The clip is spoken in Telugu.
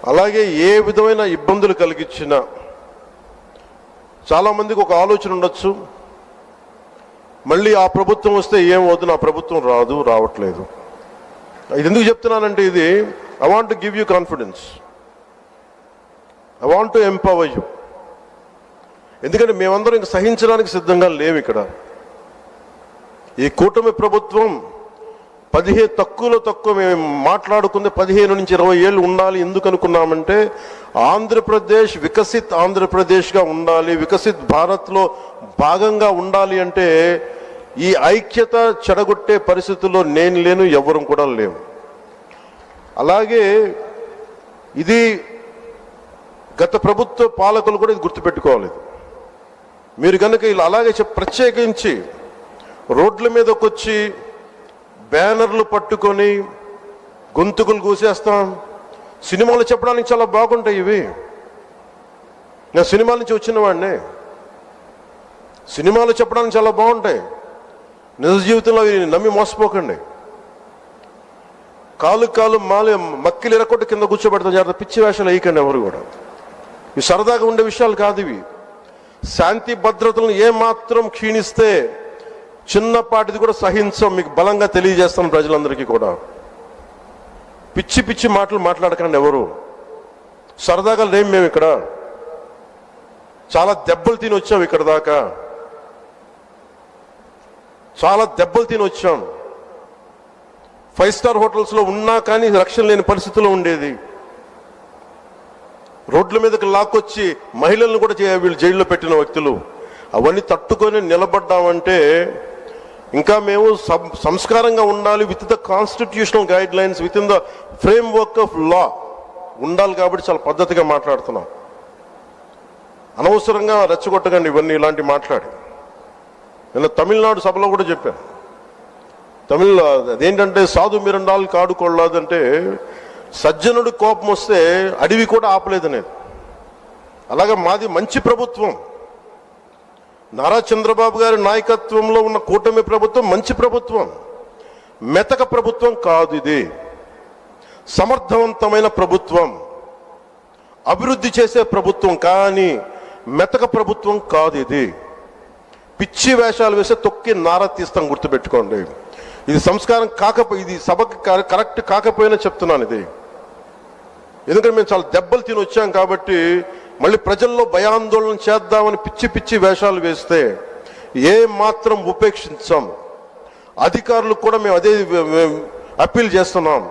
అలాగే ఏ విధమైన ఇబ్బందులు కలిగించినా చాలామందికి ఒక ఆలోచన ఉండొచ్చు, మళ్ళీ ఆ ప్రభుత్వం వస్తే ఏమవుతుంది, ఆ ప్రభుత్వం రావట్లేదు. ఇది ఎందుకు చెప్తున్నానంటే, ఇది I want to give you confidence, I want to empower you. ఎందుకంటే మేమందరం ఇంక సహించడానికి సిద్ధంగా లేము. ఇక్కడ ఈ కూటమి ప్రభుత్వం తక్కువ మేము మాట్లాడుకుంది 15 నుంచి 20 ఏళ్ళు ఉండాలి. ఎందుకు అనుకున్నామంటే, ఆంధ్రప్రదేశ్ వికసిత్ ఆంధ్రప్రదేశ్గా ఉండాలి, వికసిత్ భారత్లో భాగంగా ఉండాలి. అంటే ఈ ఐక్యత చెడగొట్టే పరిస్థితుల్లో నేను లేను, ఎవరు కూడా లేవు. అలాగే ఇది గత ప్రభుత్వ పాలకులు కూడా ఇది గుర్తుపెట్టుకోవాలి. మీరు కనుక ఇలా అలాగే ప్రత్యేకించి రోడ్ల మీదకి వచ్చి బ్యానర్లు పట్టుకొని గొంతుకులు కూసేస్తాం. సినిమాలు చెప్పడానికి చాలా బాగుంటాయి ఇవి. నేను సినిమాల నుంచి వచ్చిన వాడిని. సినిమాలు చెప్పడానికి చాలా బాగుంటాయి. నిజ జీవితంలో నమ్మి మోసపోకండి. కాలు మక్కిలు ఎరకొట్టి కింద కూర్చోబెడతాం. జాగ్రత్త, పిచ్చి వేషాలు వేయకండి ఎవరు కూడా. ఇవి సరదాగా ఉండే విషయాలు కాదు ఇవి. శాంతి భద్రతలను ఏమాత్రం క్షీణిస్తే చిన్నపాటిది కూడా సహించం. మీకు బలంగా తెలియజేస్తాను ప్రజలందరికీ కూడా. పిచ్చి మాటలు మాట్లాడకండి ఎవరు. సరదాగా లేము మేము ఇక్కడ. చాలా దెబ్బలు తిని వచ్చాం ఇక్కడ దాకా. చాలా దెబ్బలు తిని వచ్చాం. 5 స్టార్ హోటల్స్లో ఉన్నా కానీ రక్షణ లేని పరిస్థితిలో ఉండేది. రోడ్ల మీదకి లాక్కొచ్చి మహిళలను కూడా వీళ్ళు జైల్లో పెట్టిన వ్యక్తులు. అవన్నీ తట్టుకొని నిలబడ్డామంటే ఇంకా మేము సంస్కారంగా ఉండాలి. With the constitutional guide lines, with in the frame work of law ఉండాలి. కాబట్టి చాలా పద్ధతిగా మాట్లాడుతున్నాం. అనవసరంగా రెచ్చగొట్టకండి ఇవన్నీ ఇలాంటి మాట్లాడి. నేను తమిళనాడు సభలో కూడా చెప్పాను. అదేంటంటే సాధు మిరండాలు కాడుకోలేదంటే, సజ్జనుడు కోపం వస్తే అడవి కూడా ఆపలేదనేది. అలాగే మాది మంచి ప్రభుత్వం. నారా చంద్రబాబు గారి నాయకత్వంలో ఉన్న కూటమి ప్రభుత్వం మంచి ప్రభుత్వం, మెతక ప్రభుత్వం కాదు. ఇది సమర్థవంతమైన ప్రభుత్వం, అభివృద్ధి చేసే ప్రభుత్వం, కానీ మెతక ప్రభుత్వం కాదు. ఇది పిచ్చి వేషాలు వేసే తొక్కి నారా తీస్తాం, గుర్తుపెట్టుకోండి. ఇది సంస్కారం ఇది సభకు కరెక్ట్ కాకపోయినా చెప్తున్నాను ఇది. ఎందుకంటే మేము చాలా దెబ్బలు తిని వచ్చాం కాబట్టి మళ్ళీ ప్రజల్లో భయాందోళన చేద్దామని పిచ్చి వేషాలు వేస్తే ఏ మాత్రం ఉపేక్షించాం. అధికారులకు కూడా మేము అదే అప్పీల్ చేస్తున్నాం.